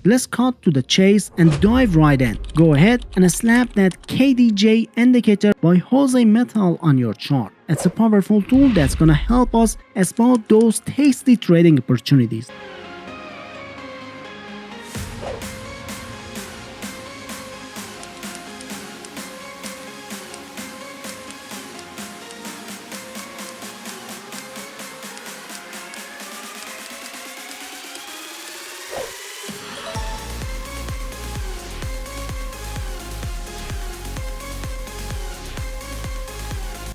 let's cut to the chase and dive right in. Go ahead and slap that KDJ indicator by holding metal on your chart. It's a powerful tool that's gonna help us spot those tasty trading opportunities.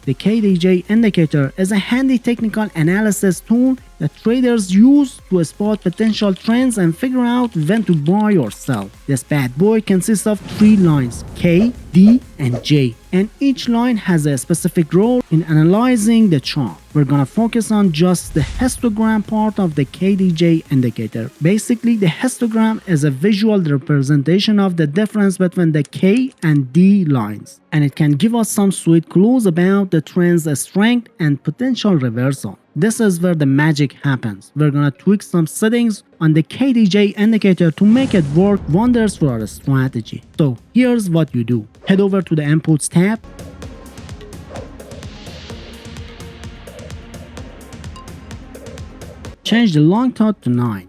The KDJ indicator is a handy technical analysis tool that traders use to spot potential trends and figure out when to buy or sell. This bad boy consists of 3 lines, K, D, and J, and each line has a specific role in analyzing the chart. We're gonna focus on just the histogram part of the KDJ indicator. Basically, the histogram is a visual representation of the difference between the K and D lines, and it can give us some sweet clues about the trend's strength and potential reversal. This is where the magic happens. We're gonna tweak some settings on the KDJ indicator to make it work wonders for our strategy. So here's what you do. Head over to the Inputs tab. Change the long tot to 9.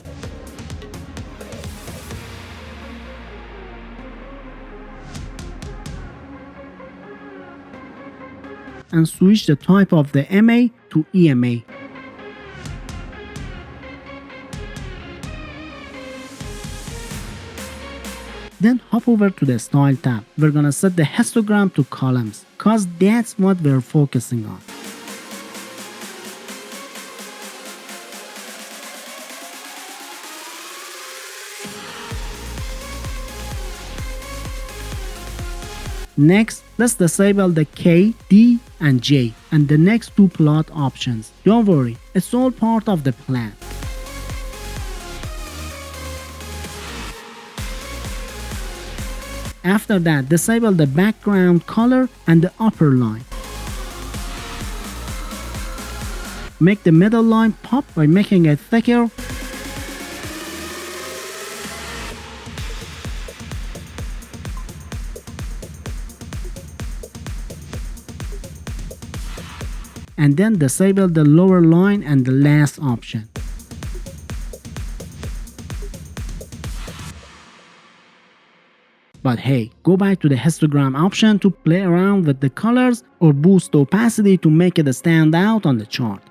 And switch the type of the MA to EMA. Then hop over to the Style tab. We're gonna set the histogram to columns, cause that's what we're focusing on. Next, let's disable the K, D, and J and the next 2 plot options. Don't worry, it's all part of the plan. After that, disable the background color and the upper line. Make the middle line pop by making it thicker. And then disable the lower line and the last option. But hey, go back to the histogram option to play around with the colors or boost the opacity to make it stand out on the chart.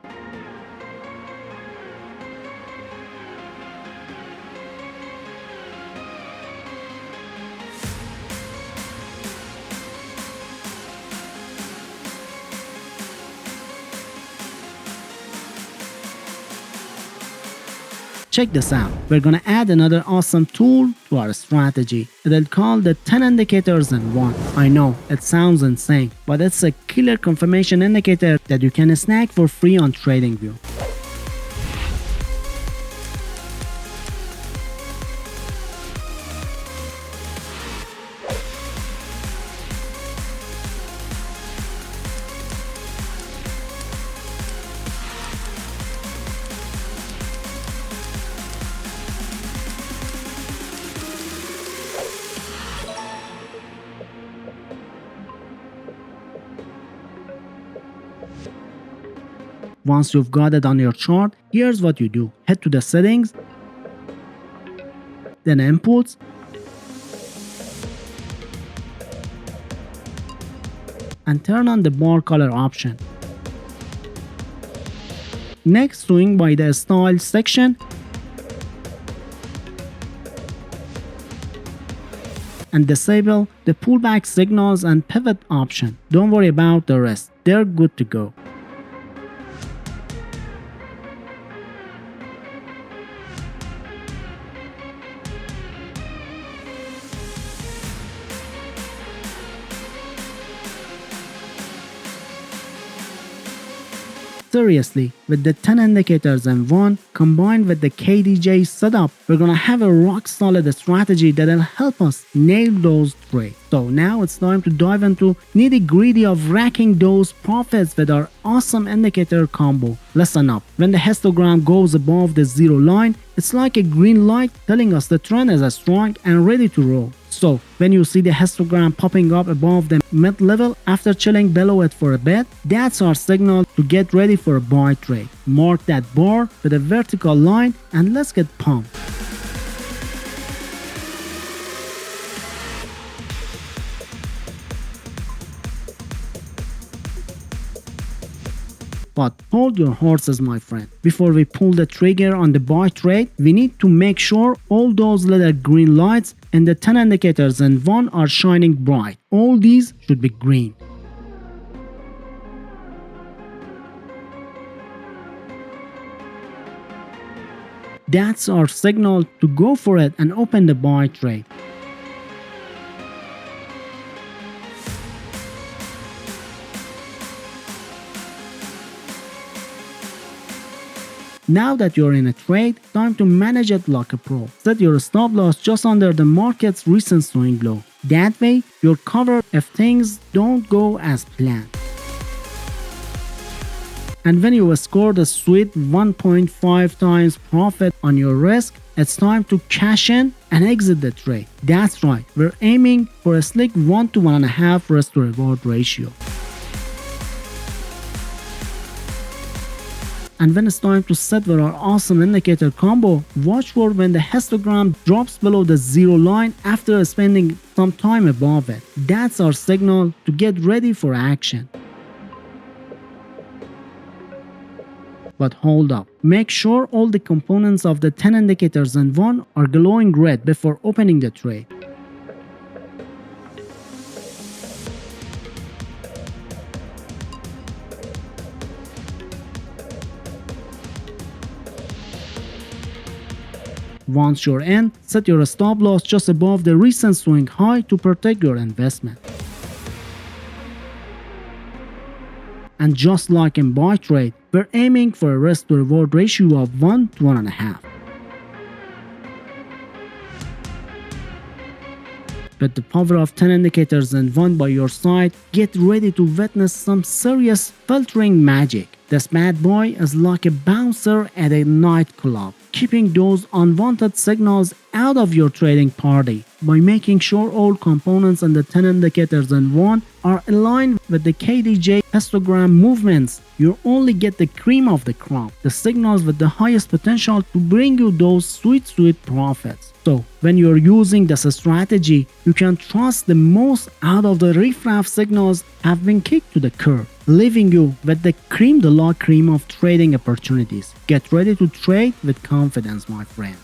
Check this out, we're gonna add another awesome tool to our strategy. It'll call the 10 indicators in one. I know, it sounds insane, but it's a killer confirmation indicator that you can snag for free on TradingView. Once you've got it on your chart, here's what you do. Head to the settings, then inputs, and turn on the bar color option. Next, swing by the style section and disable the pullback signals and pivot option. Don't worry about the rest, they're good to go. seriously, with the 10 indicators and 1 combined with the KDJ setup, we're gonna have a rock solid strategy that'll help us nail those trades. So now it's time to dive into nitty gritty of racking those profits with our awesome indicator combo. Listen up, when the histogram goes above the zero line, it's like a green light telling us the trend is strong and ready to roll. So when you see the histogram popping up above the mid level after chilling below it for a bit, that's our signal to get ready for a buy trade. Mark that bar with a vertical line and let's get pumped. But hold your horses, my friend. Before we pull the trigger on the buy trade, we need to make sure all those little green lights and the 10 indicators and 1 are shining bright. All these should be green. That's our signal to go for it and open the buy trade. Now that you're in a trade, time to manage it like a pro. Set your stop loss just under the market's recent swing low. That way, you're covered if things don't go as planned. And when you scored a sweet 1.5 times profit on your risk, it's time to cash in and exit the trade. That's right, we're aiming for a slick 1 to 1.5 risk to reward ratio. And when it's time to set with our awesome indicator combo, watch for when the histogram drops below the zero line after spending some time above it. That's our signal to get ready for action. But hold up, make sure all the components of the 10 indicators and 1 are glowing red before opening the trade. Once you're in, set your stop loss just above the recent swing high to protect your investment. And just like in buy trade, we're aiming for a risk to reward ratio of 1 to 1.5. With the power of 10 indicators and 1 by your side, get ready to witness some serious filtering magic. This bad boy is like a bouncer at a nightclub, keeping those unwanted signals out of your trading party by making sure all components in the 10 indicators and 1 are aligned with the KDJ histogram movements. You only get the cream of the crop, the signals with the highest potential to bring you those sweet profits. So when you're using this strategy, you can trust the most out of the riffraff signals have been kicked to the curb, leaving you with the cream de la cream of trading opportunities. Get ready to trade with confidence, my friend.